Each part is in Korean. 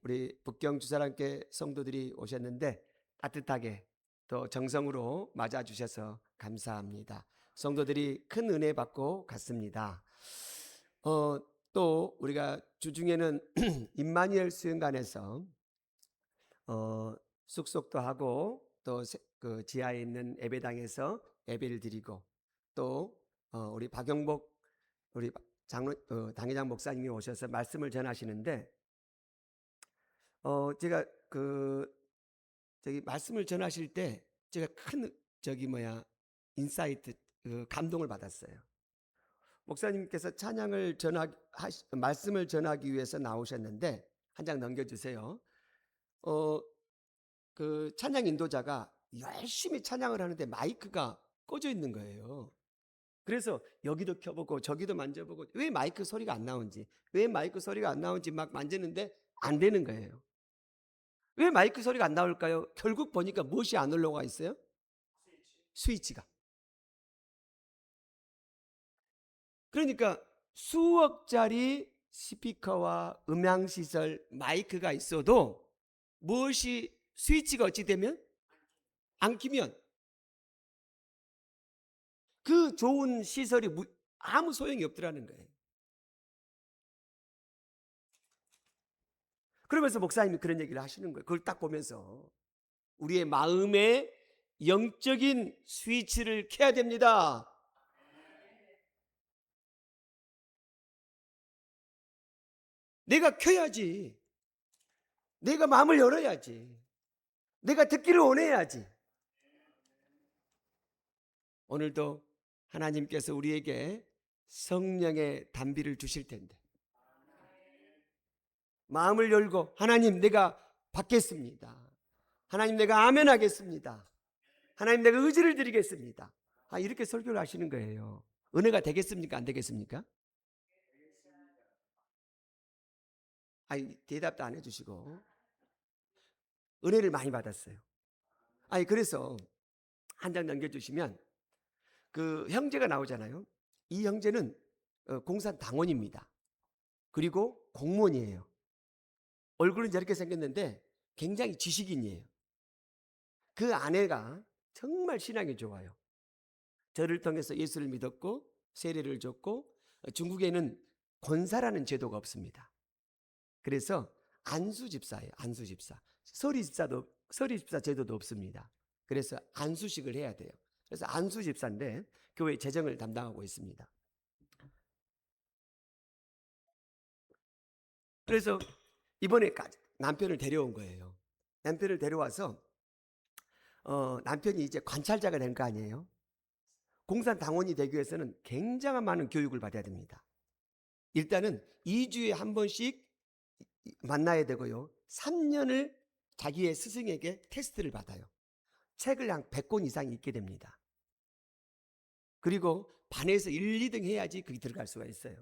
우리 북경 주사랑교회 성도들이 오셨는데 따뜻하게 또 정성으로 맞아주셔서 감사합니다. 성도들이 큰 은혜 받고 갔습니다. 또 우리가 주중에는 임마누엘 수련관에서 숙속도 하고 또 그 지하에 있는 예배당에서 예배를 드리고 또 우리 박영복 우리 당회장 목사님이 오셔서 말씀을 전하시는데 제가 말씀을 전하실 때 제가 큰 인사이트 감동을 받았어요. 목사님께서 찬양을 말씀을 전하기 위해서 나오셨는데 한 장 넘겨주세요. 그 찬양 인도자가 열심히 찬양을 하는데 마이크가 꺼져 있는 거예요. 그래서 여기도 켜보고 저기도 만져보고 왜 마이크 소리가 안 나오는지 막 만지는데 안 되는 거예요. 왜 마이크 소리가 안 나올까요? 결국 보니까 무엇이 안 올라가 있어요? 스위치가. 그러니까 수억짜리 스피커와 음향시설 마이크가 있어도 무엇이 스위치가 어찌 되면 안 키면 그 좋은 시설이 아무 소용이 없더라는 거예요. 그러면서 목사님이 그런 얘기를 하시는 거예요. 그걸 딱 보면서 우리의 마음에 영적인 스위치를 켜야 됩니다. 내가 켜야지. 내가 마음을 열어야지. 내가 듣기를 원해야지. 오늘도 하나님께서 우리에게 성령의 단비를 주실 텐데 마음을 열고 하나님 내가 받겠습니다. 하나님 내가 아멘 하겠습니다. 하나님 내가 의지를 드리겠습니다. 이렇게 설교를 하시는 거예요. 은혜가 되겠습니까? 안 되겠습니까? 대답도 안 해주시고 은혜를 많이 받았어요. 그래서 한 장 넘겨주시면 그 형제가 나오잖아요. 이 형제는 공산 당원입니다. 그리고 공무원이에요. 얼굴은 저렇게 생겼는데 굉장히 지식인이에요. 그 아내가 정말 신앙이 좋아요. 저를 통해서 예수를 믿었고 세례를 줬고 중국에는 권사라는 제도가 없습니다. 그래서 안수집사예요. 안수집사. 서리집사 제도도 없습니다. 그래서 안수식을 해야 돼요. 그래서 안수집사인데 교회 재정을 담당하고 있습니다. 그래서 이번에 남편을 데려온 거예요. 남편을 데려와서 남편이 이제 관찰자가 된 거 아니에요. 공산 당원이 되기 위해서는 굉장한 많은 교육을 받아야 됩니다. 일단은 2주에 한 번씩 만나야 되고요. 3년을 자기의 스승에게 테스트를 받아요. 책을 한 100권 이상 읽게 됩니다. 그리고 반에서 1, 2등 해야지 그게 들어갈 수가 있어요.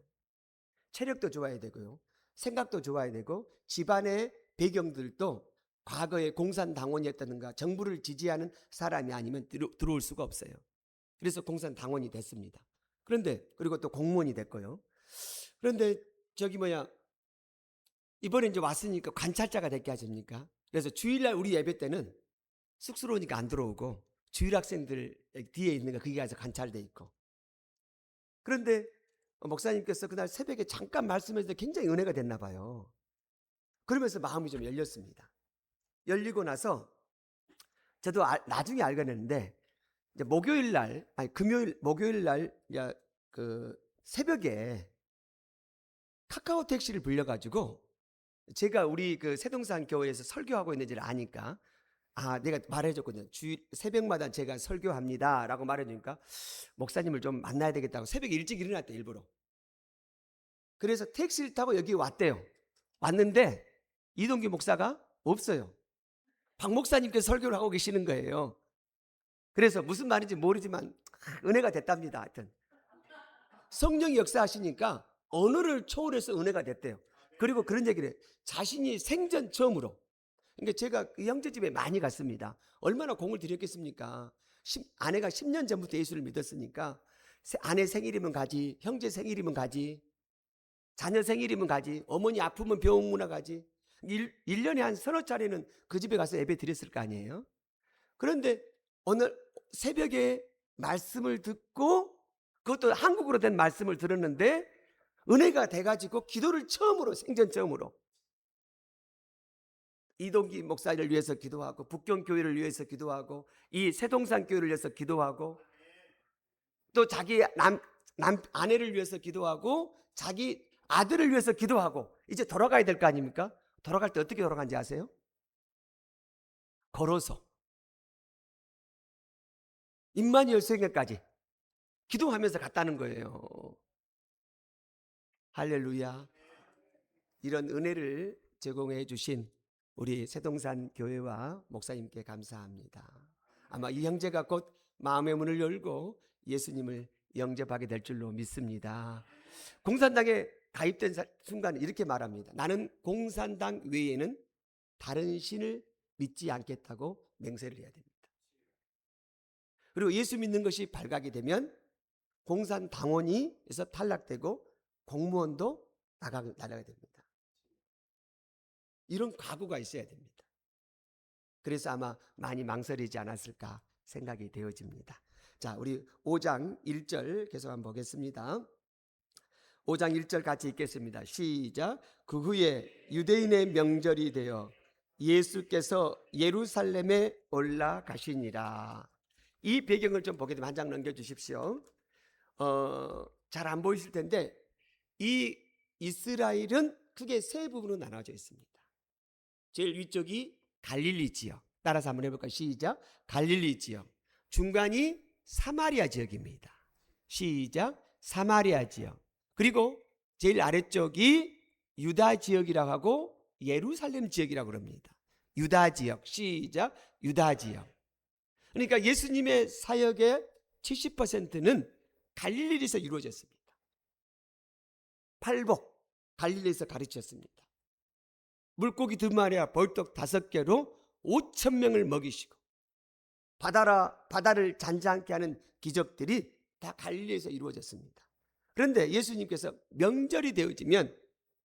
체력도 좋아야 되고요. 생각도 좋아야 되고 집안의 배경들도 과거에 공산당원이었다든가 정부를 지지하는 사람이 아니면 들어올 수가 없어요. 그래서 공산당원이 됐습니다. 그리고 또 공무원이 됐고요. 그런데 이번에 이제 왔으니까 관찰자가 됐게 하십니까? 그래서 주일날 우리 예배 때는 쑥스러우니까 안 들어오고 주일 학생들 뒤에 있는 거 거기 가서 관찰돼 있고. 그런데 목사님께서 그날 새벽에 잠깐 말씀해서 굉장히 은혜가 됐나 봐요. 그러면서 마음이 좀 열렸습니다. 열리고 나서 저도 나중에 알게 됐는데 이제 목요일 날 그 새벽에 카카오 택시를 불려가지고 제가 우리 그 세동산 교회에서 설교하고 있는지를 아니까 내가 말해줬거든요. 새벽마다 제가 설교합니다 라고 말해주니까 목사님을 좀 만나야 되겠다고 새벽에 일찍 일어났대 일부러. 그래서 택시를 타고 여기 왔대요. 왔는데 이동규 목사가 없어요. 박 목사님께서 설교를 하고 계시는 거예요. 그래서 무슨 말인지 모르지만 은혜가 됐답니다. 하여튼 성령이 역사하시니까 언어를 초월해서 은혜가 됐대요. 그리고 그런 얘기를 해요. 자신이 생전 처음으로. 그러니까 제가 그 형제 집에 많이 갔습니다. 얼마나 공을 들였겠습니까? 아내가 10년 전부터 예수를 믿었으니까 아내 생일이면 가지, 형제 생일이면 가지, 자녀 생일이면 가지, 어머니 아프면 병원문화 가지. 1년에 한 서너 차례는 그 집에 가서 예배 드렸을 거 아니에요. 그런데 오늘 새벽에 말씀을 듣고, 그것도 한국어로 된 말씀을 들었는데 은혜가 돼가지고 기도를 처음으로, 생전 처음으로 이동기 목사를 위해서 기도하고, 북경교회를 위해서 기도하고, 이 세동산 교회를 위해서 기도하고, 또 자기 아내를 위해서 기도하고, 자기 아들을 위해서 기도하고, 이제 돌아가야 될 거 아닙니까? 돌아갈 때 어떻게 돌아간지 아세요? 걸어서 임마누엘 성경까지 기도하면서 갔다는 거예요. 할렐루야. 이런 은혜를 제공해 주신 우리 세동산 교회와 목사님께 감사합니다. 아마 이 형제가 곧 마음의 문을 열고 예수님을 영접하게 될 줄로 믿습니다. 공산당에 가입된 순간 이렇게 말합니다. 나는 공산당 외에는 다른 신을 믿지 않겠다고 맹세를 해야 됩니다. 그리고 예수 믿는 것이 발각이 되면 공산당원이에서 탈락되고 공무원도 나가게 됩니다. 이런 각오가 있어야 됩니다. 그래서 아마 많이 망설이지 않았을까 생각이 되어집니다. 자, 우리 5장 1절 계속 한번 보겠습니다. 5장 1절 같이 읽겠습니다. 시작. 그 후에 유대인의 명절이 되어 예수께서 예루살렘에 올라가시니라. 이 배경을 좀 보게 되면 한 장 넘겨주십시오. 잘 안 보이실 텐데 이 이스라엘은 크게 세 부분으로 나눠져 있습니다. 제일 위쪽이 갈릴리 지역. 따라서 한번 해볼까요? 시작. 갈릴리 지역. 중간이 사마리아 지역입니다. 시작. 사마리아 지역. 그리고 제일 아래쪽이 유다 지역이라고 하고 예루살렘 지역이라고 그럽니다. 유다 지역. 시작. 유다 지역. 그러니까 예수님의 사역의 70%는 갈릴리에서 이루어졌습니다. 팔복 갈릴리에서 가르쳤습니다. 물고기 2마리와 벌떡 5개로 5,000명을 먹이시고 바다를 잔잔케 하는 기적들이 다 갈릴리에서 이루어졌습니다. 그런데 예수님께서 명절이 되어지면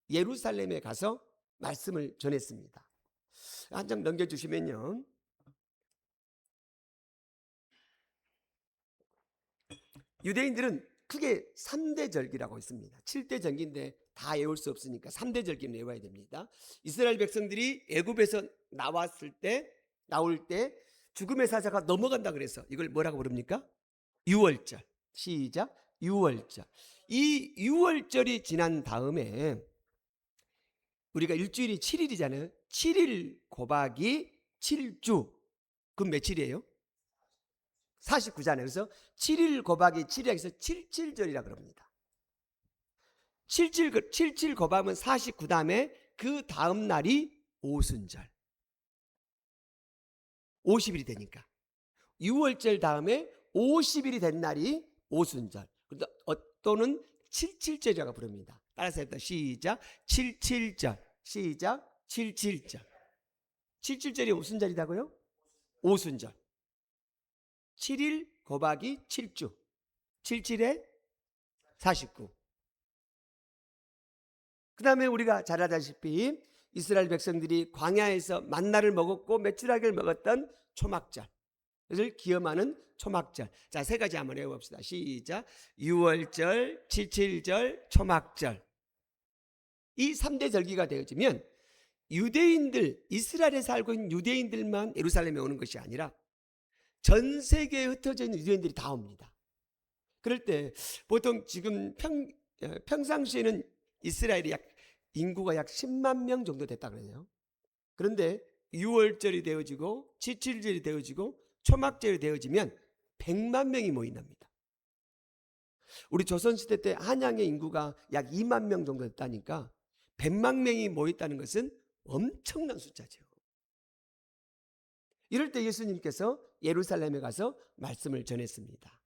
예루살렘에 가서 말씀을 전했습니다. 한 장 넘겨주시면요. 유대인들은 크게 3대 절기라고 있습니다. 7대 절기인데 다 외울 수 없으니까 3대 절기는 외워야 됩니다. 이스라엘 백성들이 애굽에서 나올 때 죽음의 사자가 넘어간다 그래서 이걸 뭐라고 부릅니까? 유월절. 시작. 유월절. 이 유월절이 지난 다음에 우리가 일주일이 7일이잖아요. 7일 곱하기 7주. 그럼 며칠이에요? 49잖아요. 그래서 7일 곱하기 7이라 해서 77절이라 그럽니다. 77 곱하면 49 다음에 그 다음 날이 오순절. 50일이 되니까. 6월절 다음에 50일이 된 날이 오순절. 또는 77절이라고 부릅니다. 따라서 해봅니다. 시작. 77절. 시작. 77절. 77절이 무슨 절이라고요? 오순절. 7일 곱하기 7주. 77에 49. 그 다음에 우리가 잘 알다시피 이스라엘 백성들이 광야에서 만나를 먹었고 메추라기를 먹었던 초막절을 기념하는 초막절. 자, 세 가지 한번 해봅시다. 시작. 6월절, 77절, 초막절. 이 3대 절기가 되어지면 유대인들, 이스라엘에 살고 있는 유대인들만 예루살렘에 오는 것이 아니라 전 세계에 흩어져 있는 유대인들이 다 옵니다. 그럴 때 보통 지금 평상시에는 이스라엘이 인구가 약 10만 명 정도 됐다 그래요. 그런데 6월절이 되어지고 77절이 되어지고 초막절이 되어지면 100만 명이 모인답니다. 우리 조선시대 때 한양의 인구가 약 2만 명 정도 됐다니까 100만 명이 모였다는 것은 엄청난 숫자죠. 이럴 때 예수님께서 예루살렘에 가서 말씀을 전했습니다.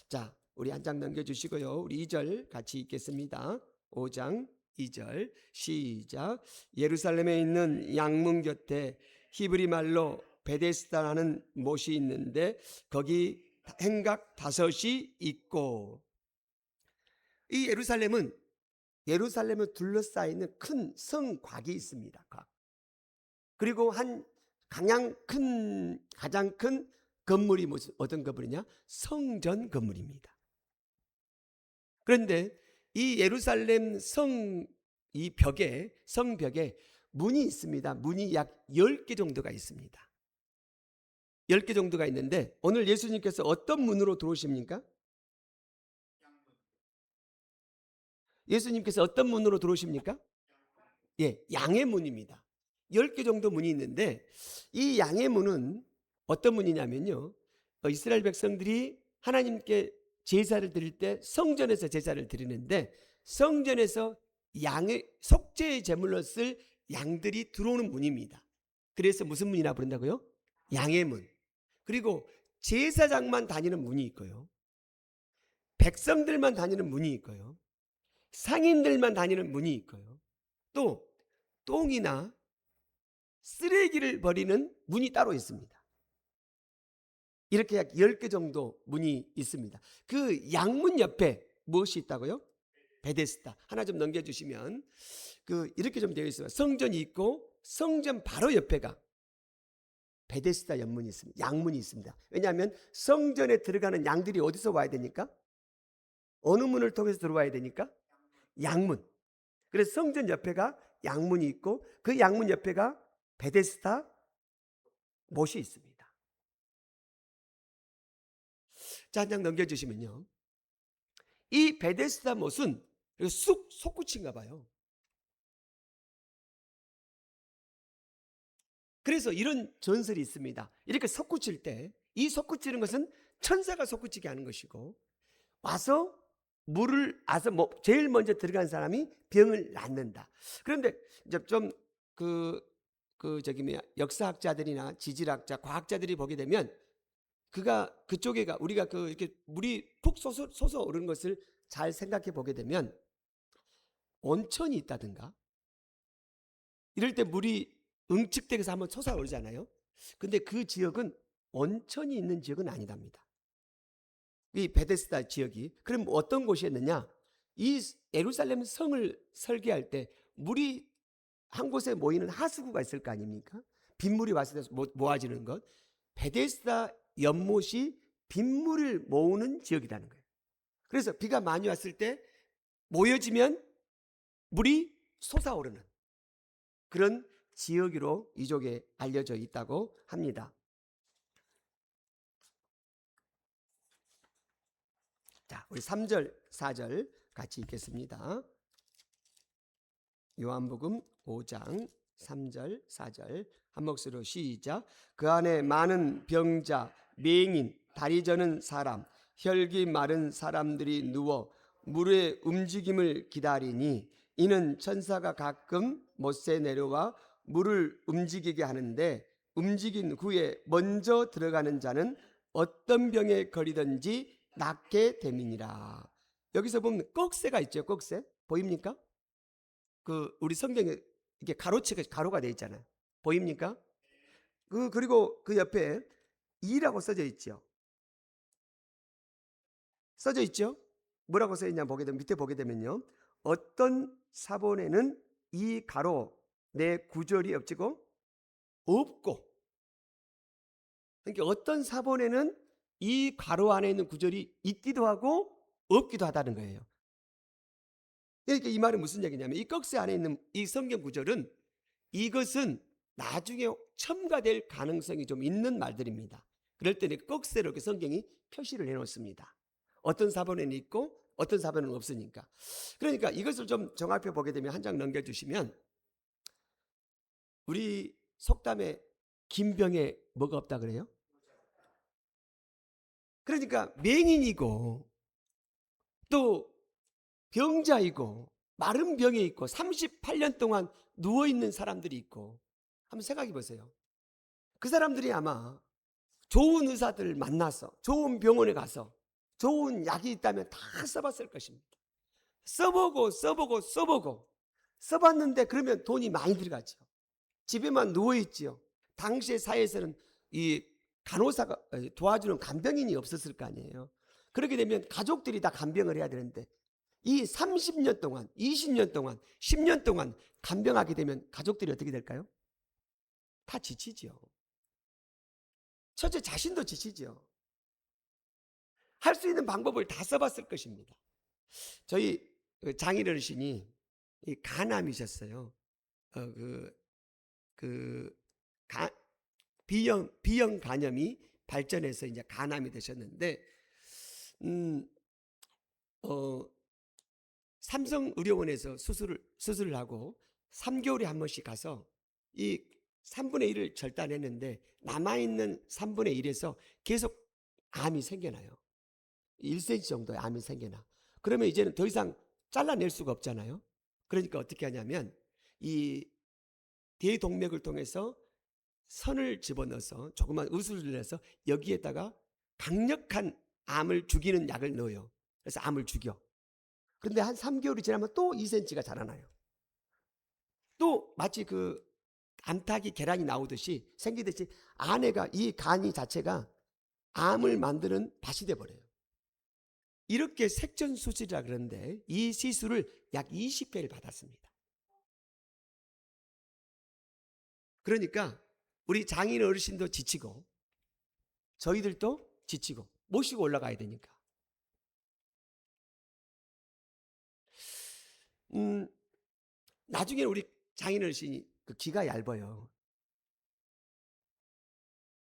자, 우리 한 장 넘겨주시고요. 우리 2절 같이 읽겠습니다. 5장 2절 시작. 예루살렘에 있는 양문 곁에 히브리 말로 베데스다라는 못이 있는데 거기 행각 5이 있고. 이 예루살렘을 둘러싸이는 큰 성곽이 있습니다. 그리고 가장 큰 건물이 어떤 건물이냐? 성전 건물입니다. 그런데 이 예루살렘 이 성벽에 문이 있습니다. 문이 약 10개 정도가 있습니다. 10개 정도가 있는데 오늘 예수님께서 어떤 문으로 들어오십니까? 예수님께서 어떤 문으로 들어오십니까? 예, 양의 문입니다. 10개 정도 문이 있는데 이 양의 문은 어떤 문이냐면요. 이스라엘 백성들이 하나님께 제사를 드릴 때 성전에서 제사를 드리는데 성전에서 양의 속죄의 제물로 쓸 양들이 들어오는 문입니다. 그래서 무슨 문이라 부른다고요? 양의 문. 그리고 제사장만 다니는 문이 있고요. 백성들만 다니는 문이 있고요. 상인들만 다니는 문이 있고요. 또 똥이나 쓰레기를 버리는 문이 따로 있습니다. 이렇게 약 10개 정도 문이 있습니다. 그 양문 옆에 무엇이 있다고요? 베데스다. 하나 좀 넘겨주시면 이렇게 좀 되어 있어요. 성전이 있고 성전 바로 옆에가 베데스다 연문이 있습니다. 양문이 있습니다. 왜냐하면 성전에 들어가는 양들이 어디서 와야 되니까? 어느 문을 통해서 들어와야 되니까? 양문. 그래서 성전 옆에가 양문이 있고 그 양문 옆에가 베데스다 못이 있습니다. 자, 한 장 넘겨주시면요. 이 베데스다 못은 쑥 솟구친가 봐요. 그래서 이런 전설이 있습니다. 이렇게 솟구칠 때 이 솟구치는 것은 천사가 솟구치게 하는 것이고 와서 제일 먼저 들어간 사람이 병을 낫는다. 그런데 이제 좀 역사학자들이나 지질학자, 과학자들이 보게 되면 그쪽에가 우리가 이렇게 물이 푹 솟아 오르는 것을 잘 생각해 보게 되면 온천이 있다든가 이럴 때 물이 응축되어서 한번 솟아오르잖아요. 근데 그 지역은 온천이 있는 지역은 아니답니다. 이 베데스다 지역이. 그럼 어떤 곳이었느냐? 이 예루살렘 성을 설계할 때 물이 한 곳에 모이는 하수구가 있을 거 아닙니까? 빗물이 왔을 때 모아지는 것. 베데스다 연못이 빗물을 모으는 지역이라는 거예요. 그래서 비가 많이 왔을 때 모여지면 물이 솟아오르는 그런 지역으로 이쪽에 알려져 있다고 합니다. 자, 우리 3절, 4절 같이 읽겠습니다. 요한복음 5장 3절, 4절 한 목소리로 시작. 그 안에 많은 병자, 맹인, 다리 저는 사람, 혈기 마른 사람들이 누워 물의 움직임을 기다리니 이는 천사가 가끔 못에 내려와 물을 움직이게 하는데 움직인 후에 먼저 들어가는 자는 어떤 병에 걸리든지 낫게 됨이니라. 여기서 보면 꼭새가 있죠. 꼭새 보입니까? 우리 성경에 이게 가로가 되어 있잖아요. 보입니까? 그리고 그 옆에 2라고 써져 있죠. 써져 있죠. 뭐라고 써 있냐 보게 되면 밑에 보게 되면요. 어떤 사본에는 이 가로 내 구절이 없고 그러니까 어떤 사본에는 이 가로 안에 있는 구절이 있기도 하고 없기도 하다는 거예요. 그러니까 이 말은 무슨 얘기냐면 이 꺽쇠 안에 있는 이 성경 구절은 이것은 나중에 첨가될 가능성이 좀 있는 말들입니다. 그럴 때는 꺽쇠로 이렇게 성경이 표시를 해놓습니다. 어떤 사본에는 있고 어떤 사본에는 없으니까. 그러니까 이것을 좀 정확히 보게 되면 한 장 넘겨주시면 우리 속담에 김병에 뭐가 없다 그래요? 그러니까 맹인이고 또 병자이고 마른 병에 있고 38년 동안 누워있는 사람들이 있고 한번 생각해 보세요. 그 사람들이 아마 좋은 의사들 만나서 좋은 병원에 가서 좋은 약이 있다면 다 써봤을 것입니다. 써보고 써봤는데 그러면 돈이 많이 들어가죠. 집에만 누워있지요. 당시의 사회에서는 이 간호사가 도와주는 간병인이 없었을 거 아니에요. 그렇게 되면 가족들이 다 간병을 해야 되는데 이 30년 동안 20년 동안 10년 동안 간병하게 되면 가족들이 어떻게 될까요? 다 지치죠. 첫째 자신도 지치죠. 할 수 있는 방법을 다 써봤을 것입니다. 저희 장인 어르신이 간암이셨어요. 어, 그, 그, 가, B형 간염이 발전해서 이제 간암이 되셨는데, 음, 어, 삼성의료원에서 수술을 하고 3개월에 한 번씩 가서 이 3분의 1을 절단했는데 남아있는 3분의 1에서 계속 암이 생겨나요. 1cm 정도의 암이 생겨나. 그러면 이제는 더 이상 잘라낼 수가 없잖아요. 그러니까 어떻게 하냐면 이 대동맥을 통해서 선을 집어넣어서 조그만 의술을 해서 여기에다가 강력한 암을 죽이는 약을 넣어요. 그래서 암을 죽여. 근데 한 3개월이 지나면 또 2cm가 자라나요. 또 마치 그 암탉이 계란이 나오듯이 생기듯이 안에가 이 간이 자체가 암을 만드는 밭이 돼버려요. 이렇게 색전수술이라 그러는데 이 시술을 약 20회를 받았습니다. 그러니까 우리 장인 어르신도 지치고 저희들도 지치고 모시고 올라가야 되니까. 나중에 우리 장인 어르신이 그 귀가 얇아요.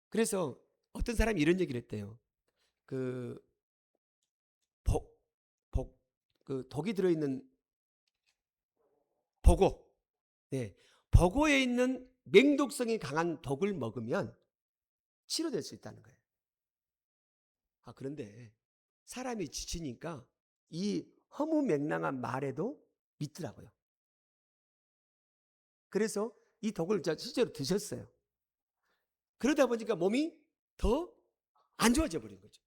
그래서 어떤 사람이 이런 얘기를 했대요. 그 복, 그 독이 들어있는 버거. 네. 버거에 있는 맹독성이 강한 독을 먹으면 치료될 수 있다는 거예요. 그런데 사람이 지치니까 이 허무맹랑한 말에도 믿더라고요. 그래서 이 독을 실제로 드셨어요. 그러다 보니까 몸이 더 안 좋아져 버린 거죠.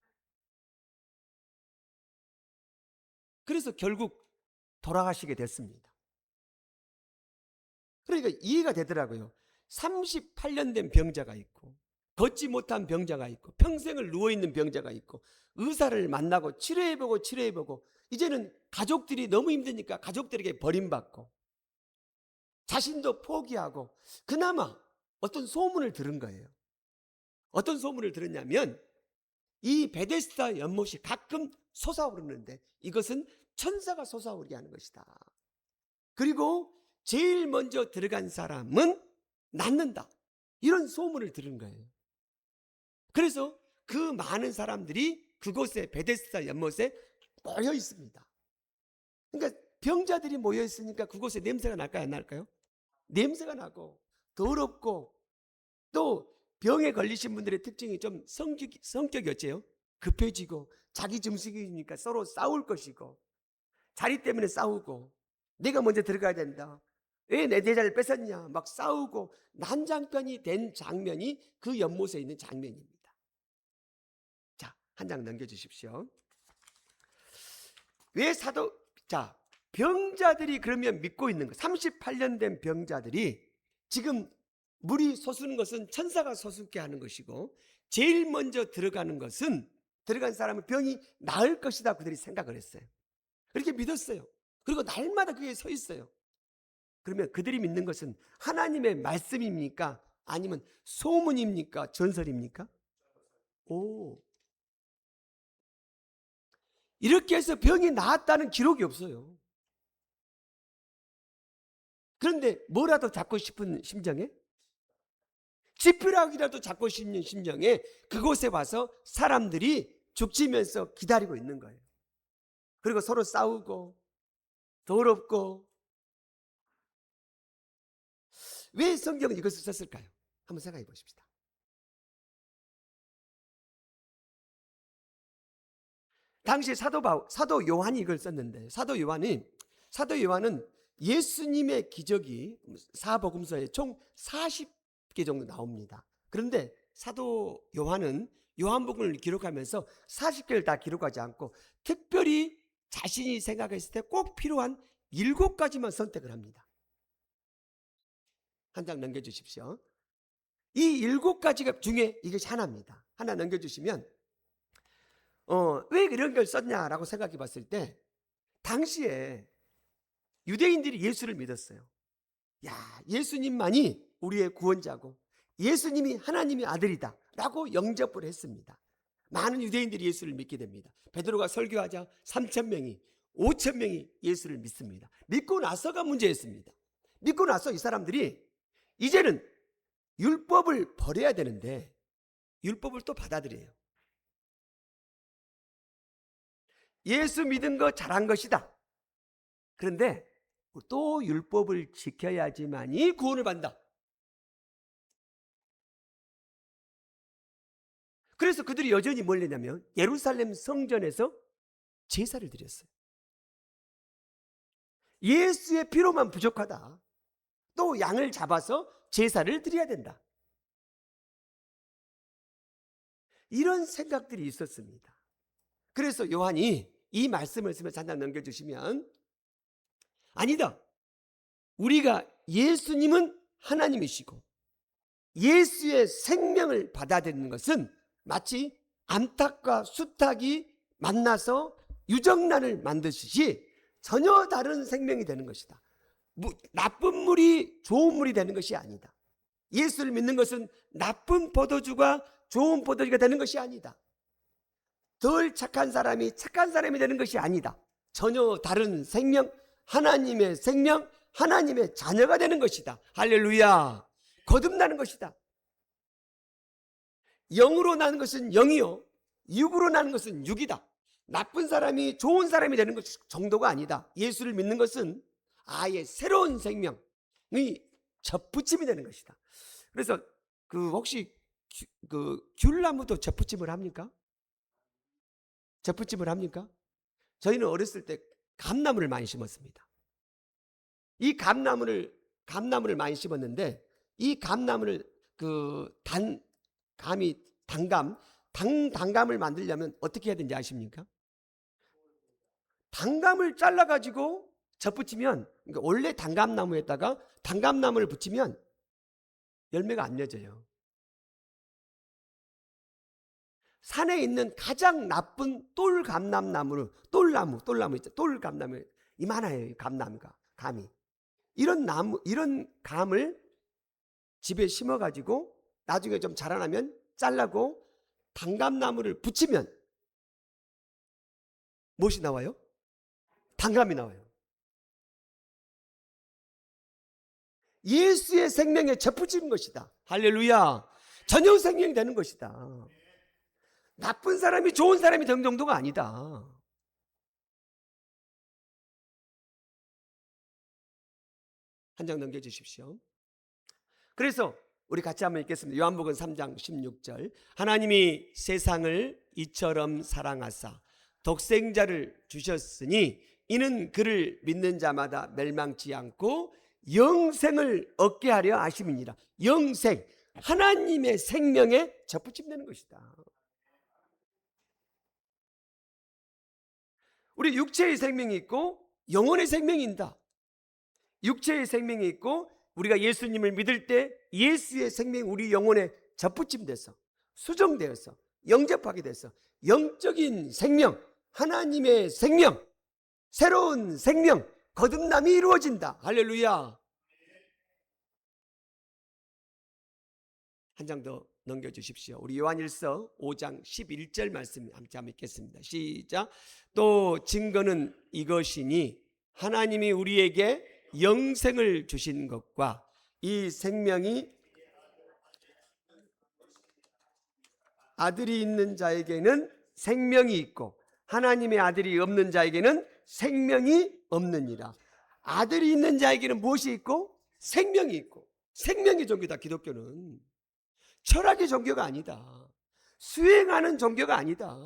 그래서 결국 돌아가시게 됐습니다. 그러니까 이해가 되더라고요. 38년 된 병자가 있고 걷지 못한 병자가 있고 평생을 누워있는 병자가 있고 의사를 만나고 치료해보고 이제는 가족들이 너무 힘드니까 가족들에게 버림받고 자신도 포기하고 그나마 어떤 소문을 들은 거예요. 어떤 소문을 들었냐면 이 베데스다 연못이 가끔 솟아오르는데 이것은 천사가 솟아오르게 하는 것이다. 그리고 제일 먼저 들어간 사람은 낫는다. 이런 소문을 들은 거예요. 그래서 그 많은 사람들이 그곳에 베데스다 연못에 모여 있습니다. 그러니까 병자들이 모여 있으니까 그곳에 냄새가 날까요, 안 날까요? 냄새가 나고 더럽고 또 병에 걸리신 분들의 특징이 좀 성격이 어째요? 급해지고 자기 중심이니까 서로 싸울 것이고 자리 때문에 싸우고 내가 먼저 들어가야 된다. 왜 내 자리를 뺏었냐? 막 싸우고 난장판이 된 장면이 그 연못에 있는 장면입니다. 자, 한 장 넘겨주십시오. 왜 병자들이 그러면 믿고 있는 거 38년 된 병자들이 지금 물이 솟는 것은 천사가 솟게 하는 것이고 제일 먼저 들어간 사람은 병이 나을 것이다 그들이 생각을 했어요. 그렇게 믿었어요. 그리고 날마다 그게 서 있어요. 그러면 그들이 믿는 것은 하나님의 말씀입니까? 아니면 소문입니까? 전설입니까? 이렇게 해서 병이 나았다는 기록이 없어요. 그런데 뭐라도 잡고 싶은 심정에 지푸라기라도 잡고 싶은 심정에 그곳에 와서 사람들이 죽지면서 기다리고 있는 거예요. 그리고 서로 싸우고 더럽고. 왜 성경은 이것을 썼을까요? 한번 생각해 보십시다. 당시 사도 요한이 이걸 썼는데 사도 요한은 예수님의 기적이 사복음서에 총 40개 정도 나옵니다. 그런데 사도 요한은 요한복음을 기록하면서 40개를 다 기록하지 않고 특별히 자신이 생각했을 때 꼭 필요한 7가지만 선택을 합니다. 한 장 넘겨주십시오. 이 7가지 중에 이것이 하나입니다. 하나 넘겨주시면 왜 이런 걸 썼냐라고 생각해 봤을 때 당시에 유대인들이 예수를 믿었어요. 야, 예수님만이 우리의 구원자고 예수님이 하나님의 아들이다 라고 영접을 했습니다. 많은 유대인들이 예수를 믿게 됩니다. 베드로가 설교하자 3,000명이 5,000명이 예수를 믿습니다. 믿고 나서가 문제였습니다. 믿고 나서 이 사람들이 이제는 율법을 버려야 되는데 율법을 또 받아들여요. 예수 믿은 거 잘한 것이다. 그런데 또 율법을 지켜야지만이 구원을 받는다. 그래서 그들이 여전히 뭘 했냐면 예루살렘 성전에서 제사를 드렸어요. 예수의 피로만 부족하다. 또 양을 잡아서 제사를 드려야 된다. 이런 생각들이 있었습니다. 그래서 요한이 이 말씀을 쓰면서 한 장 넘겨주시면, 아니다, 우리가 예수님은 하나님이시고 예수의 생명을 받아들이는 것은 마치 암탉과 수탉이 만나서 유정란을 만드듯이 전혀 다른 생명이 되는 것이다. 나쁜 물이 좋은 물이 되는 것이 아니다. 예수를 믿는 것은 나쁜 포도주가 좋은 포도주가 되는 것이 아니다. 덜 착한 사람이 착한 사람이 되는 것이 아니다. 전혀 다른 생명, 하나님의 생명, 하나님의 자녀가 되는 것이다. 할렐루야. 거듭나는 것이다. 영으로 나는 것은 영이요, 육으로 나는 것은 육이다. 나쁜 사람이 좋은 사람이 되는 것 정도가 아니다. 예수를 믿는 것은 아예 새로운 생명의 접붙임이 되는 것이다. 그래서 혹시 귤나무도 접붙임을 합니까? 접붙임을 합니까? 저희는 어렸을 때 감나무를 많이 심었습니다. 이 감나무를 많이 심었는데, 이 감나무를 단감을 만들려면 어떻게 해야 되는지 아십니까? 단감을 잘라가지고 접붙이면, 그러니까 원래 단감나무에다가 단감나무를 붙이면 열매가 안 맺어요. 산에 있는 가장 나쁜 똘감나무 있죠. 똘감나무 이만해요. 감이. 이런 감을 집에 심어가지고 나중에 좀 자라나면 잘라고 단감나무를 붙이면 무엇이 나와요? 단감이 나와요. 예수의 생명에 접붙이는 것이다. 할렐루야. 전혀 생명이 되는 것이다. 나쁜 사람이 좋은 사람이 된 정도가 아니다. 한 장 넘겨주십시오. 그래서 우리 같이 한번 읽겠습니다. 요한복음 3장 16절. 하나님이 세상을 이처럼 사랑하사 독생자를 주셨으니 이는 그를 믿는 자마다 멸망치 않고 영생을 얻게 하려 하심이니라. 영생, 하나님의 생명에 접붙임되는 것이다. 우리 육체의 생명이 있고 영혼의 생명이 있다. 육체의 생명이 있고 우리가 예수님을 믿을 때 예수의 생명이 우리 영혼에 접붙임돼서 수정되어서 영접하게 돼서 영적인 생명, 하나님의 생명, 새로운 생명, 거듭남이 이루어진다. 할렐루야. 한 장 더 넘겨주십시오. 우리 요한일서 5장 11절 말씀 한번 읽겠습니다. 시작. 또 증거는 이것이니 하나님이 우리에게 영생을 주신 것과 이 생명이 아들이 있는 자에게는 생명이 있고 하나님의 아들이 없는 자에게는 생명이 없느니라. 아들이 있는 자에게는 무엇이 있고? 생명이 있고. 생명의 종교다. 기독교는 철학의 종교가 아니다. 수행하는 종교가 아니다.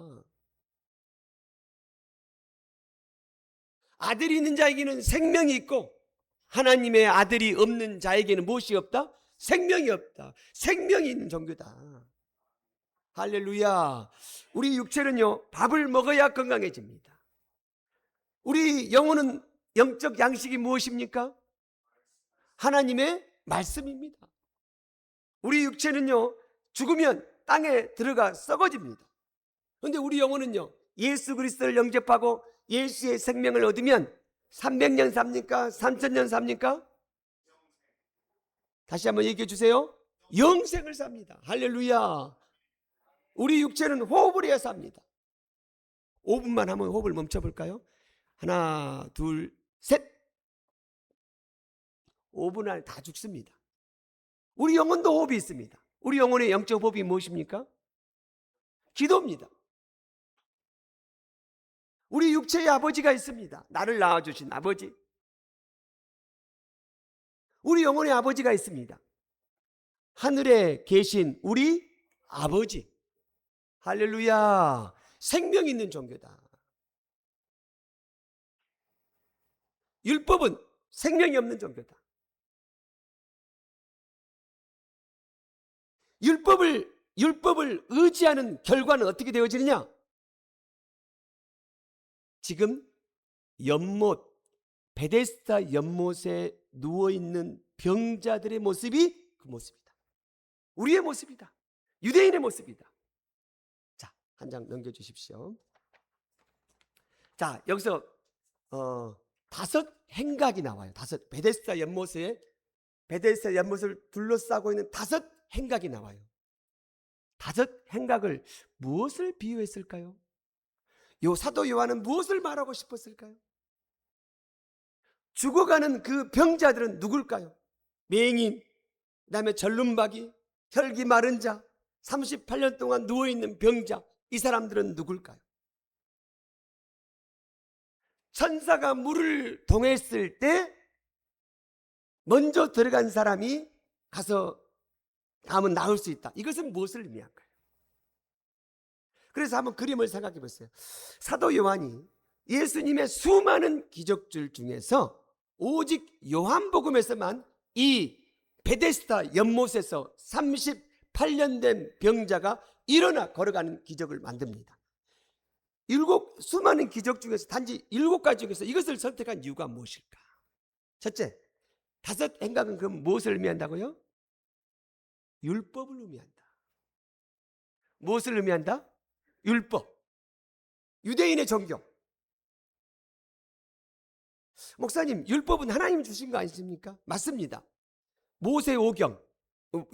아들이 있는 자에게는 생명이 있고 하나님의 아들이 없는 자에게는 무엇이 없다? 생명이 없다. 생명이 있는 종교다. 할렐루야. 우리 육체는요, 밥을 먹어야 건강해집니다. 우리 영혼은 영적 양식이 무엇입니까? 하나님의 말씀입니다. 우리 육체는요, 죽으면 땅에 들어가 썩어집니다. 그런데 우리 영혼은요, 예수 그리스도를 영접하고 예수의 생명을 얻으면 300년 삽니까? 3000년 삽니까? 다시 한번 얘기해 주세요. 영생을 삽니다. 할렐루야. 우리 육체는 호흡을 해야 삽니다. 5분만 하면 호흡을 멈춰볼까요? 하나, 둘, 셋. 5분 안에 다 죽습니다. 우리 영혼도 호흡이 있습니다. 우리 영혼의 영적 호흡이 무엇입니까? 기도입니다. 우리 육체의 아버지가 있습니다. 나를 낳아주신 아버지. 우리 영혼의 아버지가 있습니다. 하늘에 계신 우리 아버지. 할렐루야. 생명 있는 종교다. 율법은 생명이 없는 종교다. 율법을 의지하는 결과는 어떻게 되어지느냐? 지금 연못, 베데스다 연못에 누워있는 병자들의 모습이 그 모습이다. 우리의 모습이다. 유대인의 모습이다. 자, 한 장 넘겨주십시오. 자, 여기서 5 행각이 나와요. 베데스다 연못을 둘러싸고 있는 5 행각이 나와요. 5 행각을 무엇을 비유했을까요? 요 사도 요한은 무엇을 말하고 싶었을까요? 죽어가는 그 병자들은 누굴까요? 맹인, 그다음에 절름박이, 혈기 마른 자, 38년 동안 누워있는 병자, 이 사람들은 누굴까요? 천사가 물을 동했을 때 먼저 들어간 사람이 가서 다음은 나을 수 있다. 이것은 무엇을 의미할까요? 그래서 한번 그림을 생각해 보세요. 사도 요한이 예수님의 수많은 기적들 중에서 오직 요한복음에서만 이 베데스다 연못에서 38년 된 병자가 일어나 걸어가는 기적을 만듭니다. 수많은 기적 중에서 단지 7가지 중에서 이것을 선택한 이유가 무엇일까? 첫째, 5 행각은 그럼 무엇을 의미한다고요? 율법을 의미한다. 무엇을 의미한다? 율법. 유대인의 종교. 목사님, 율법은 하나님이 주신 거 아니십니까? 맞습니다. 모세오경 5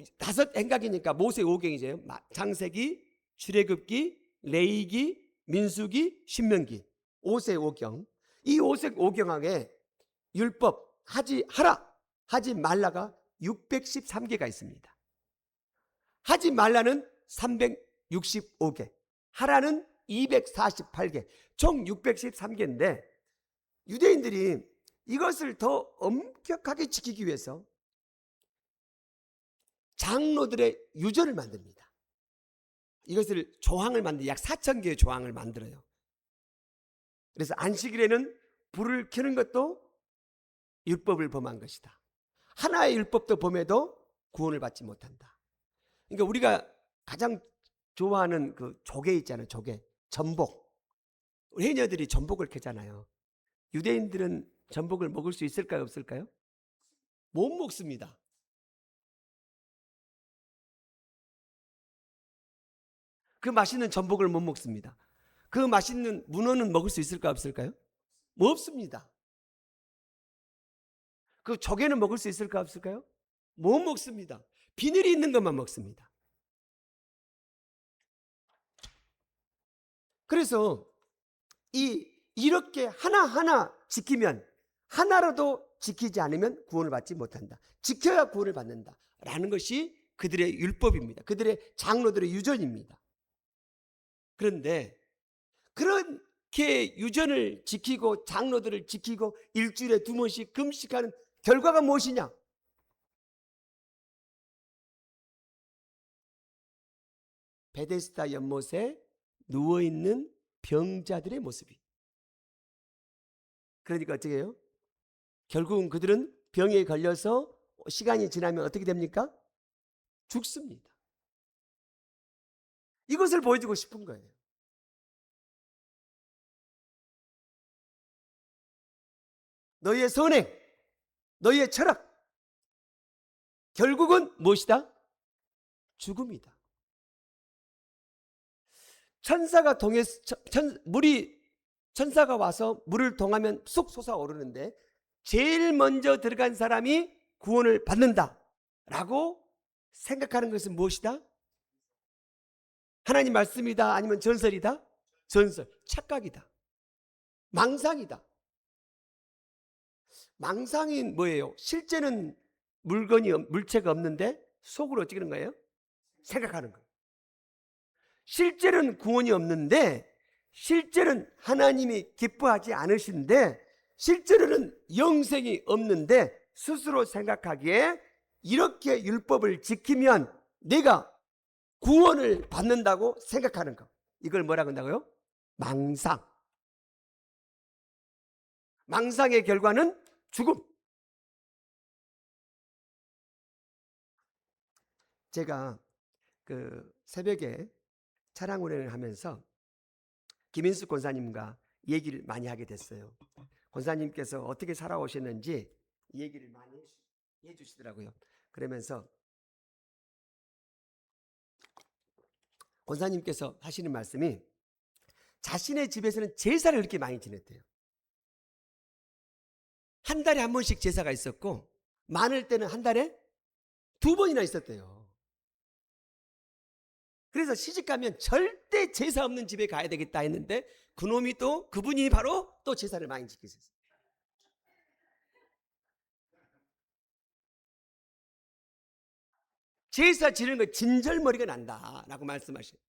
행각이니까 모세오경이죠. 창세기, 출애굽기, 레위기, 민수기, 신명기, 오세오경. 이 오세오경항에 율법 하라, 하지 말라가 613개가 있습니다. 하지 말라는 365개, 하라는 248개, 총 613개인데 유대인들이 이것을 더 엄격하게 지키기 위해서 장로들의 유전을 만듭니다. 이것을 조항을 만들어 약 4,000개의 조항을 만들어요. 그래서 안식일에는 불을 켜는 것도 율법을 범한 것이다. 하나의 율법도 범해도 구원을 받지 못한다. 그러니까 우리가 가장 좋아하는 그 조개 있잖아요. 조개, 전복. 우리 해녀들이 전복을 캐잖아요. 유대인들은 전복을 먹을 수 있을까요? 없을까요? 못 먹습니다. 그 맛있는 전복을 못 먹습니다. 그 맛있는 문어는 먹을 수 있을까요? 없을까요? 뭐 없습니다. 그 조개는 먹을 수 있을까요? 없을까요? 못 먹습니다. 비늘이 있는 것만 먹습니다. 그래서 이렇게 하나하나 지키면, 하나라도 지키지 않으면 구원을 받지 못한다. 지켜야 구원을 받는다 라는 것이 그들의 율법입니다. 그들의 장로들의 유전입니다. 그런데 그렇게 유전을 지키고 장로들을 지키고 일주일에 2번씩 금식하는 결과가 무엇이냐? 베데스다 연못에 누워있는 병자들의 모습이. 그러니까 어떻게 해요? 결국은 그들은 병에 걸려서 시간이 지나면 어떻게 됩니까? 죽습니다. 이것을 보여주고 싶은 거예요. 너희의 선행, 너희의 철학, 결국은 무엇이다? 죽음이다. 천사가 와서 물을 동하면 쑥 솟아오르는데 제일 먼저 들어간 사람이 구원을 받는다 라고 생각하는 것은 무엇이다? 하나님 말씀이다? 아니면 전설이다? 전설. 착각이다. 망상이다. 망상이 뭐예요? 실제는 물체가 없는데 속으로 어떻게 하는 거예요? 생각하는 거예요. 실제는 구원이 없는데, 실제는 하나님이 기뻐하지 않으신데, 실제로는 영생이 없는데 스스로 생각하기에 이렇게 율법을 지키면 내가 구원을 받는다고 생각하는 거. 이걸 뭐라고 한다고요? 망상. 망상의 결과는 죽음. 제가 그 새벽에 차량 운행을 하면서 김인숙 권사님과 얘기를 많이 하게 됐어요. 권사님께서 어떻게 살아오셨는지 얘기를 많이 해주시더라고요. 그러면서 권사님께서 하시는 말씀이 자신의 집에서는 제사를 이렇게 많이 지냈대요. 한 달에 한 번씩 제사가 있었고 많을 때는 한 달에 2번이나 있었대요. 그래서 시집가면 절대 제사 없는 집에 가야 되겠다 했는데 그분이 바로 또 제사를 많이 지키셨어요. 제사 지르는 거 진절머리가 난다라고 말씀하셔요.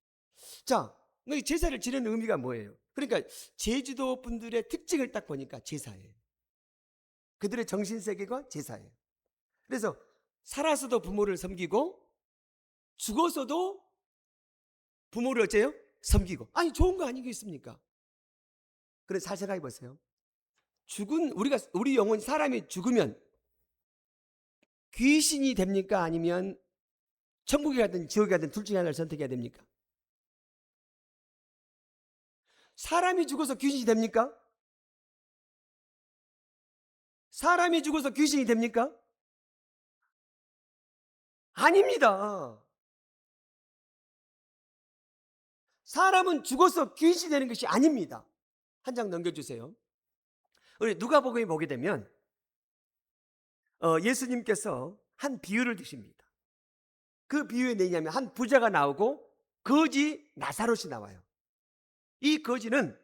자, 제사를 지르는 의미가 뭐예요? 그러니까 제주도 분들의 특징을 딱 보니까 제사예요. 그들의 정신세계가 제사예요. 그래서 살아서도 부모를 섬기고 죽어서도 부모를 어째요? 섬기고. 아니 좋은 거 아니겠습니까? 그래 잘 생각해 보세요. 우리 영혼 사람이 죽으면 귀신이 됩니까? 아니면 천국에 가든 지옥에 가든 둘 중에 하나를 선택해야 됩니까? 사람이 죽어서 귀신이 됩니까? 사람이 죽어서 귀신이 됩니까? 아닙니다. 사람은 죽어서 귀신이 되는 것이 아닙니다. 한 장 넘겨주세요. 우리 누가복음에 보게 되면 예수님께서 한 비유를 드십니다. 그 비유에 뭐냐면 한 부자가 나오고 거지 나사롯이 나와요. 이 거지는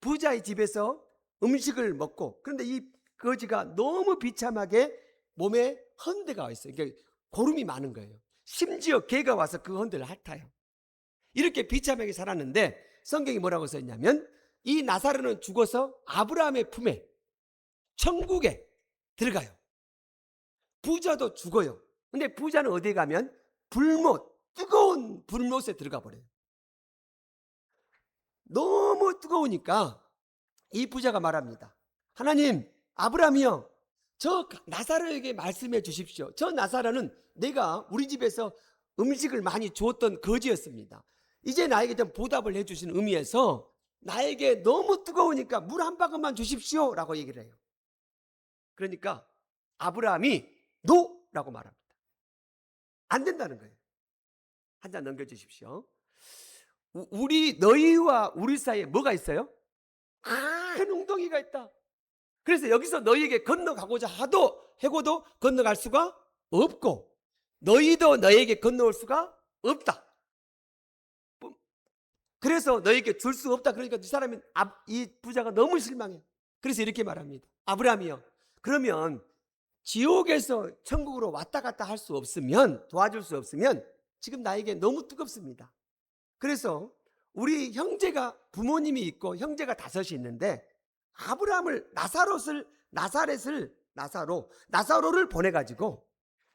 부자의 집에서 음식을 먹고, 그런데 이 거지가 너무 비참하게 몸에 헌데가 와 있어요. 그러니까 고름이 많은 거예요. 심지어 개가 와서 그 헌데를 핥아요. 이렇게 비참하게 살았는데 성경이 뭐라고 써있냐면 이 나사로는 죽어서 아브라함의 품에 천국에 들어가요. 부자도 죽어요. 근데 부자는 어디에 가면 뜨거운 불못에 들어가 버려요. 너무 뜨거우니까 이 부자가 말합니다. 하나님, 아브라함이요, 저 나사로에게 말씀해 주십시오. 저 나사로는 내가 우리 집에서 음식을 많이 주었던 거지였습니다. 이제 나에게 좀 보답을 해주시는 의미에서 나에게 너무 뜨거우니까 물 한 바퀴만 주십시오 라고 얘기를 해요. 그러니까 아브라함이 노라고 말합니다. 안 된다는 거예요. 한 장 넘겨주십시오. 너희와 우리 사이에 뭐가 있어요? 큰 웅덩이가 있다. 그래서 여기서 너희에게 건너가고자 해고도 건너갈 수가 없고 너희도 너희에게 건너올 수가 없다. 그래서 너희에게 줄 수 없다. 그러니까 이 부자가 너무 실망해요. 그래서 이렇게 말합니다. 아브라함이요, 그러면 지옥에서 천국으로 왔다 갔다 할 수 없으면, 도와줄 수 없으면 지금 나에게 너무 뜨겁습니다. 그래서 우리 형제가, 부모님이 있고 형제가 5이 있는데 나사로를 보내가지고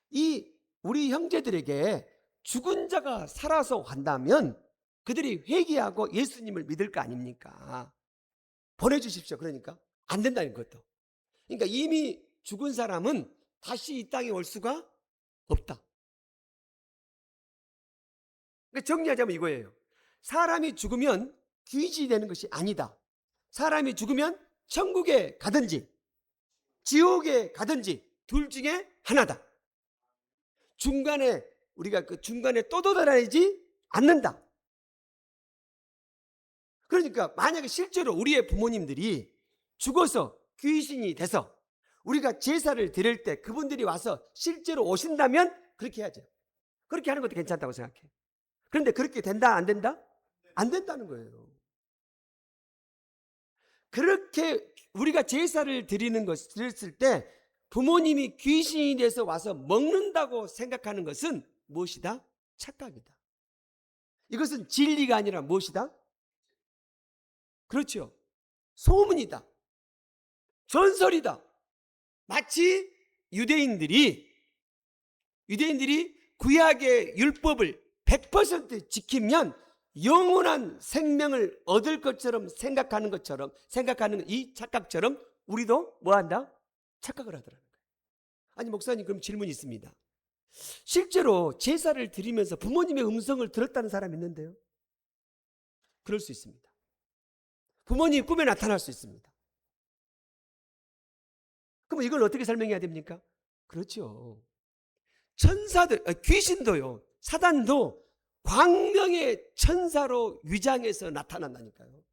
이 우리 형제들에게 죽은 자가 살아서 간다면 그들이 회개하고 예수님을 믿을 거 아닙니까? 보내주십시오. 그러니까 안 된다는 것도. 그러니까 이미 죽은 사람은 다시 이 땅에 올 수가 없다. 그러니까 정리하자면 이거예요. 사람이 죽으면 귀신이 되는 것이 아니다. 사람이 죽으면 천국에 가든지 지옥에 가든지 둘 중에 하나다. 우리가 그 중간에 떠돌아다니지 않는다. 그러니까 만약에 실제로 우리의 부모님들이 죽어서 귀신이 돼서 우리가 제사를 드릴 때 그분들이 와서 실제로 오신다면 그렇게 해야죠. 그렇게 하는 것도 괜찮다고 생각해요. 그런데 그렇게 된다 안 된다? 안 된다는 거예요. 그렇게 우리가 제사를 드리는 것을 드렸을 때 부모님이 귀신이 돼서 와서 먹는다고 생각하는 것은 무엇이다? 착각이다. 이것은 진리가 아니라 무엇이다? 그렇죠. 소문이다. 전설이다. 마치 유대인들이 구약의 율법을 100% 지키면 영원한 생명을 얻을 것처럼 생각하는 이 착각처럼 우리도 뭐한다? 착각을 하더라는 거예요. 아니 목사님, 그럼 질문이 있습니다. 실제로 제사를 드리면서 부모님의 음성을 들었다는 사람이 있는데요. 그럴 수 있습니다. 부모님 꿈에 나타날 수 있습니다. 그럼 이걸 어떻게 설명해야 됩니까? 그렇죠. 천사들, 귀신도요, 사단도 광명의 천사로 위장해서 나타난다니까요.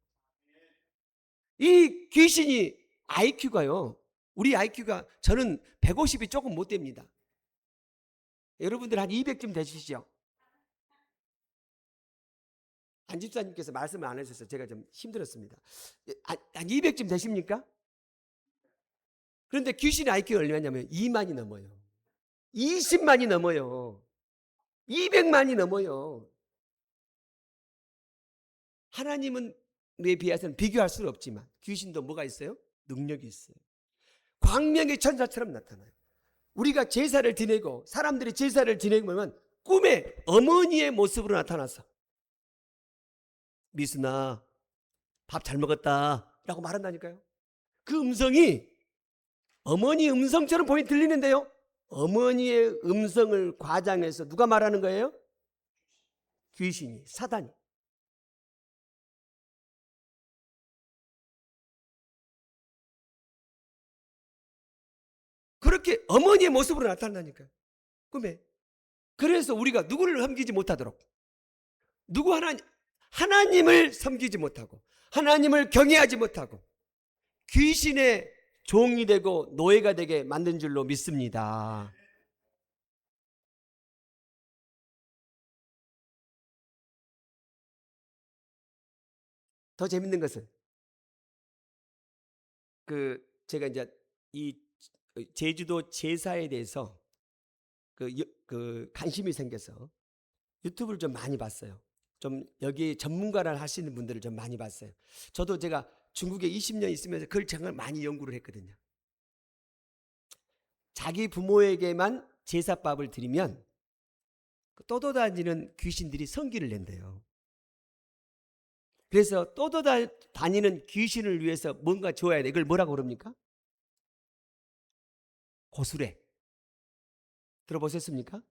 이 귀신이 IQ가요, 우리 IQ가 저는 150이 조금 못 됩니다. 여러분들 한 200쯤 되시죠? 안 집사님께서 말씀을 안 하셔서 제가 좀 힘들었습니다. 한 200쯤 되십니까? 그런데 귀신의 IQ가 얼마냐면 2만이 넘어요. 20만이 넘어요. 200만이 넘어요. 하나님은 에 비해서는 비교할 수는 없지만 귀신도 뭐가 있어요? 능력이 있어요. 광명의 천사처럼 나타나요. 우리가 제사를 지내고 사람들이 제사를 지내고 보면 꿈에 어머니의 모습으로 나타나서 미순아 밥 잘 먹었다 라고 말한다니까요. 그 음성이 어머니 음성처럼 들리는데요, 어머니의 음성을 과장해서 누가 말하는 거예요? 귀신이, 사단이. 그렇게 어머니의 모습으로 나타난다니까요, 꿈에. 그래서 우리가 누구를 섬기지 못하도록, 하나님을 섬기지 못하고 하나님을 경외하지 못하고 귀신의 종이 되고 노예가 되게 만든 줄로 믿습니다. 더 재밌는 것은 제가 이제 이 제주도 제사에 대해서 관심이 생겨서 유튜브를 좀 많이 봤어요. 좀 여기 전문가를 하시는 분들을 좀 많이 봤어요. 저도 제가 중국에 20년 있으면서 그걸 정말 많이 연구를 했거든요. 자기 부모에게만 제사밥을 드리면 떠돌아다니는 귀신들이 성기를 낸대요. 그래서 떠돌아다니는 귀신을 위해서 뭔가 줘야 돼. 이걸 뭐라고 그럽니까? 고수래. 들어보셨습니까?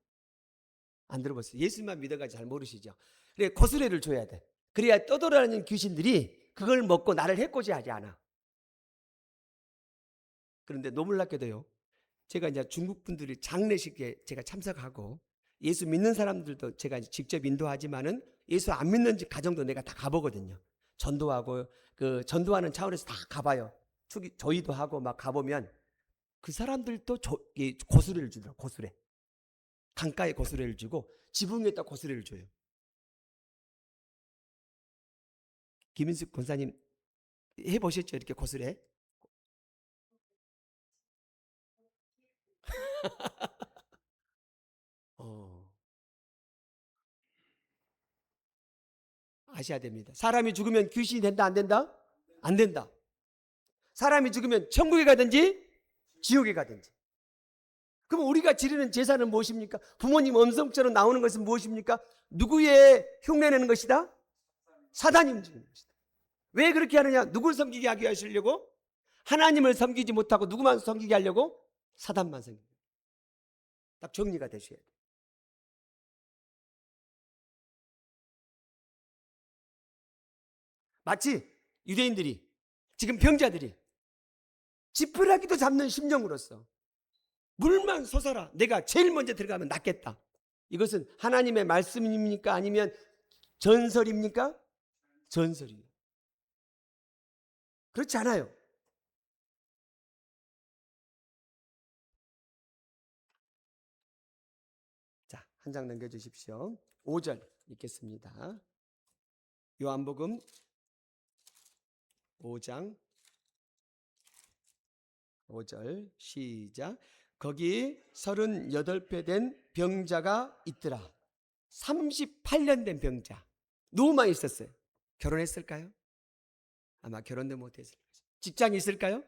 안 들어봤어요. 예수만 믿어가지고 잘 모르시죠. 그래, 고수래를 줘야 돼. 그래야 떠돌아다니는 귀신들이 그걸 먹고 나를 해코지 하지 않아. 그런데 놀랍게도요, 제가 이제 중국 분들이 장례식에 제가 참석하고 예수 믿는 사람들도 제가 직접 인도하지만은 예수 안 믿는 가정도 내가 다 가보거든요. 전도하고 전도하는 차원에서 다 가봐요. 조의도 하고 막 가보면 그 사람들도 고수레를 주더라고. 고수레. 강가에 고수레를 주고 지붕에다 고수레를 줘요. 김인숙 권사님 해보셨죠? 이렇게 고수레? 어, 아셔야 됩니다. 사람이 죽으면 귀신이 된다 안 된다? 안 된다. 사람이 죽으면 천국에 가든지 지옥에 가든지. 그럼 우리가 지르는 제사는 무엇입니까? 부모님 음성처럼 나오는 것은 무엇입니까? 누구의 흉내내는 것이다? 사단이 움직이는 것이다. 왜 그렇게 하느냐? 누굴 섬기게 하게 하시려고? 하나님을 섬기지 못하고 누구만 섬기게 하려고? 사단만 섬기게. 딱 정리가 되셔야 돼요. 마치 유대인들이, 지금 병자들이 지푸라기도 잡는 심정으로서 물만 솟아라, 내가 제일 먼저 들어가면 낫겠다. 이것은 하나님의 말씀입니까? 아니면 전설입니까? 전설이에요. 그렇지 않아요. 자, 한 장 넘겨주십시오. 5절 읽겠습니다. 요한복음 5장 5절 시작. 거기 38배 된 병자가 있더라. 38년 된 병자. 너무 많이 있었어요. 결혼했을까요? 아마 결혼도 못했을 것입니다. 직장이 있을까요?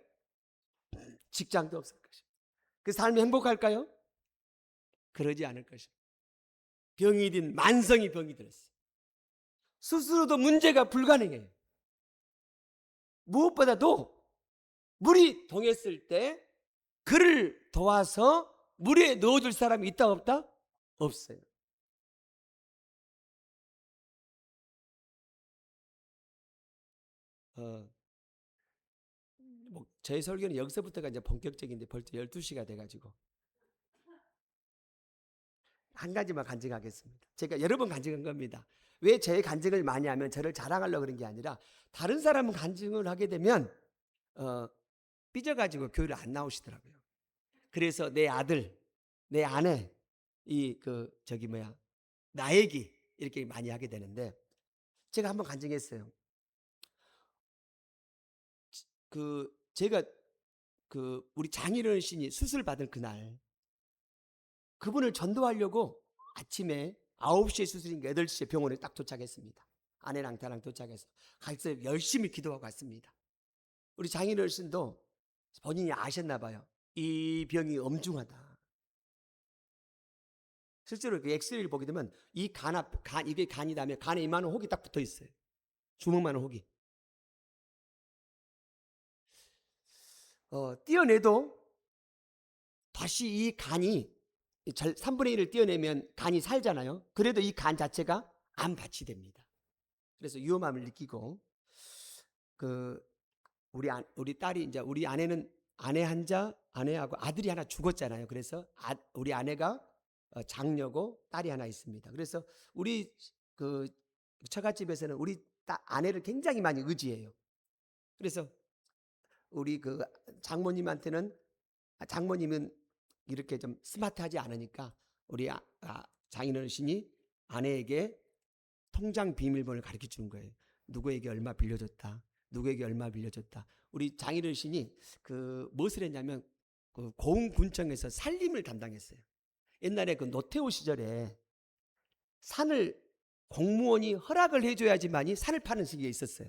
직장도 없을 것입니다. 그 삶이 행복할까요? 그러지 않을 것입니다. 병이 든 만성이 병이 들었어요. 스스로도 문제가 불가능해요. 무엇보다도 물이 동했을 때 그를 도와서 물에 넣어줄 사람이 있다 없다? 없어요. 제 설교는 여기서부터가 이제 본격적인데 벌써 12시가 돼가지고 한 가지만 간증하겠습니다. 제가 여러 번 간증한 겁니다. 왜 제 간증을 많이 하면 저를 자랑하려고 그런 게 아니라 다른 사람은 간증을 하게 되면 삐져가지고 교회를 안 나오시더라고요. 그래서 내 아들, 내 아내, 나 얘기 이렇게 많이 하게 되는데 제가 한번 간증했어요. 제가 우리 장인어른 신이 수술 받을 그날 그분을 전도하려고 아침에 9시에 수술인가 8시에 병원에 딱 도착했습니다. 아내랑 저랑 도착해서 가서 열심히 기도하고 왔습니다. 우리 장인어른 신도 본인이 아셨나 봐요. 이 병이 엄중하다. 실제로 그 엑스레이를 보게 되면 이 이게 간이라면 간에 이만한 혹이 딱 붙어 있어요. 주먹만한 혹이. 떼어내도 다시 이 간이 3분의 1을 떼어내면 간이 살잖아요. 그래도 이 간 자체가 안 발치됩니다. 그래서 위험함을 느끼고 우리 딸이 이제 우리 아내는 아내하고 아들이 하나 죽었잖아요. 그래서 우리 아내가 장녀고 딸이 하나 있습니다. 그래서 우리 처갓집에서는 우리 아내를 굉장히 많이 의지해요. 그래서 우리 장모님은 이렇게 좀 스마트하지 않으니까 우리 장인어르신이 아내에게 통장 비밀번호를 가르쳐 주는 거예요. 누구에게 얼마 빌려줬다. 누구에게 얼마 빌려줬다. 우리 장인어르신이 무엇을 했냐면 고흥군청에서 살림을 담당했어요. 옛날에 노태우 시절에 산을 공무원이 허락을 해줘야지만이 산을 파는 시기가 있었어요.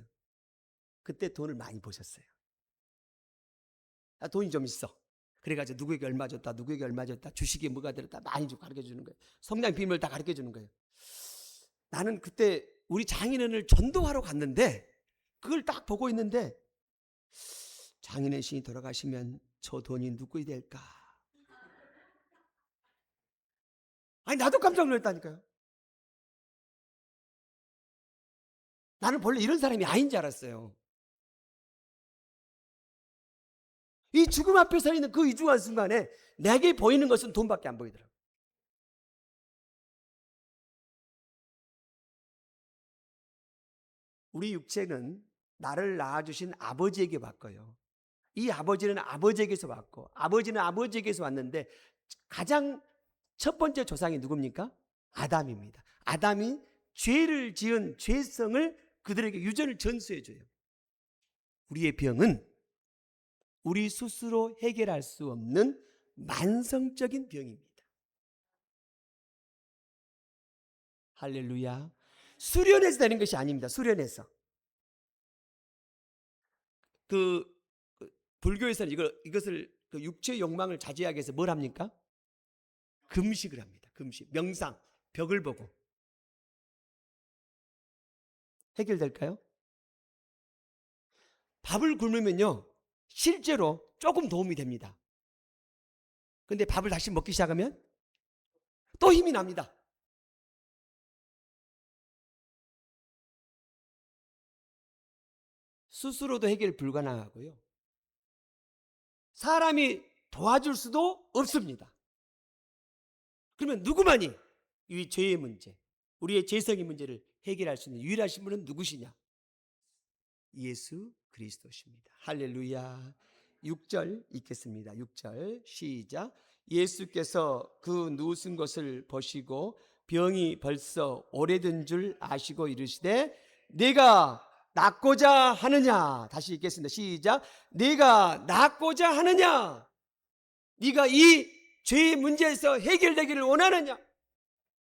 그때 돈을 많이 버셨어요. 돈이 좀 있어. 그래가지고 누구에게 얼마 줬다, 누구에게 얼마 줬다, 주식이 뭐가 들었다 많이 좀 가르쳐 주는 거예요. 성장 비밀 다 가르쳐 주는 거예요. 나는 그때 우리 장인어른을 전도하러 갔는데 그걸 딱 보고 있는데 장인의 신이 돌아가시면 저 돈이 누구이 될까? 아니 나도 깜짝 놀랐다니까요. 나는 원래 이런 사람이 아닌 줄 알았어요. 이 죽음 앞에 서 있는 그 이중한 순간에 내게 보이는 것은 돈밖에 안 보이더라고요. 우리 육체는 나를 낳아주신 아버지에게 왔고요. 이 아버지는 아버지에게서 왔고 아버지는 아버지에게서 왔는데 가장 첫 번째 조상이 누굽니까? 아담입니다. 아담이 죄를 지은 죄성을 그들에게 유전을 전수해줘요. 우리의 병은 우리 스스로 해결할 수 없는 만성적인 병입니다. 할렐루야. 수련해서 되는 것이 아닙니다. 수련해서. 불교에서는 이것을 육체의 욕망을 자제하기 위해서 뭘 합니까? 금식을 합니다. 금식, 명상, 벽을 보고. 해결될까요? 밥을 굶으면요 실제로 조금 도움이 됩니다. 근데 밥을 다시 먹기 시작하면 또 힘이 납니다. 스스로도 해결 불가능하고요. 사람이 도와줄 수도 없습니다. 그러면 누구만이 이 죄의 문제, 우리의 죄성의 문제를 해결할 수 있는 유일하신 분은 누구시냐? 예수 그리스도십니다. 할렐루야. 6절 읽겠습니다. 6절 시작. 예수께서 그 누우신 것을 보시고 병이 벌써 오래된 줄 아시고 이르시되 네가 낫고자 하느냐. 다시 읽겠습니다. 시작. 네가 낫고자 하느냐. 네가 이 죄의 문제에서 해결되기를 원하느냐.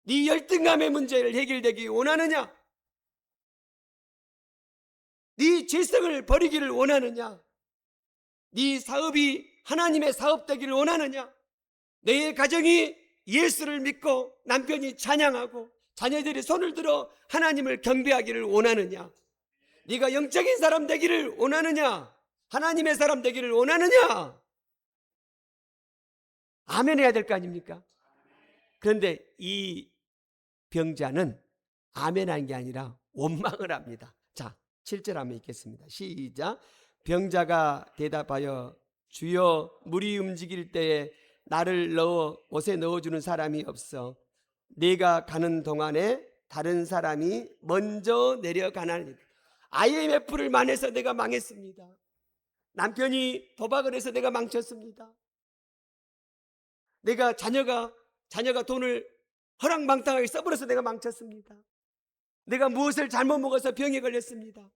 네 열등감의 문제를 해결되기 원하느냐. 네 죄성을 버리기를 원하느냐. 네 사업이 하나님의 사업 되기를 원하느냐. 내 가정이 예수를 믿고 남편이 찬양하고 자녀들이 손을 들어 하나님을 경배하기를 원하느냐. 네가 영적인 사람 되기를 원하느냐. 하나님의 사람 되기를 원하느냐. 아멘 해야 될 거 아닙니까? 그런데 이 병자는 아멘한 게 아니라 원망을 합니다. 자, 7절 한번 읽겠습니다. 시작. 병자가 대답하여 주여 물이 움직일 때에 나를 옷에 넣어주는 사람이 없어 내가 가는 동안에 다른 사람이 먼저 내려가나니. IMF를 만해서 내가 망했습니다. 남편이 도박을 해서 내가 망쳤습니다. 내가 자녀가 돈을 허랑방탕하게 써버려서 내가 망쳤습니다. 내가 무엇을 잘못 먹어서 병에 걸렸습니다.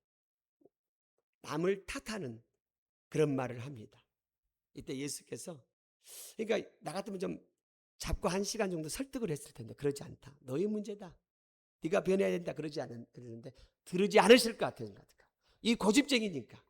남을 탓하는 그런 말을 합니다. 이때 예수께서 그러니까 나 같으면 좀 잡고 1시간 정도 설득을 했을 텐데 그러지 않다. 너의 문제다. 네가 변해야 된다. 그러는데 들으지 않으실 것 같아요. 이 고집쟁이니까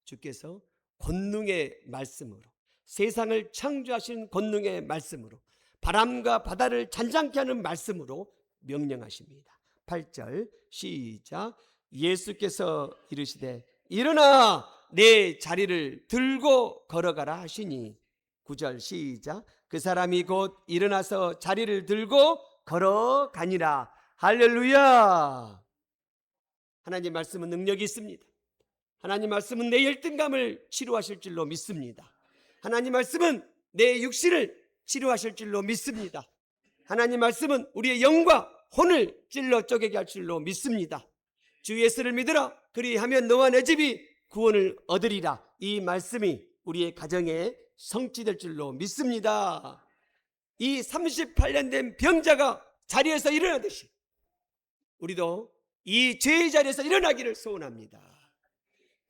주께서 권능의 말씀으로 세상을 창조하신 권능의 말씀으로 바람과 바다를 잔잔케 하는 말씀으로 명령하십니다. 8절 시작. 예수께서 이르시되 일어나 내 자리를 들고 걸어가라 하시니. 9절 시작. 그 사람이 곧 일어나서 자리를 들고 걸어가니라. 할렐루야. 하나님 말씀은 능력이 있습니다. 하나님 말씀은 내 열등감을 치료하실 줄로 믿습니다. 하나님 말씀은 내 육신을 치료하실 줄로 믿습니다. 하나님 말씀은 우리의 영과 혼을 찔러 쪼개게 할 줄로 믿습니다. 주 예수를 믿으라. 그리하면 너와 내 집이 구원을 얻으리라. 이 말씀이 우리의 가정에 성취될 줄로 믿습니다. 이 38년 된 병자가 자리에서 일어나듯이 우리도 이 죄의 자리에서 일어나기를 소원합니다.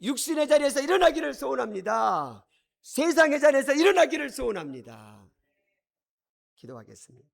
육신의 자리에서 일어나기를 소원합니다. 세상의 자리에서 일어나기를 소원합니다. 기도하겠습니다.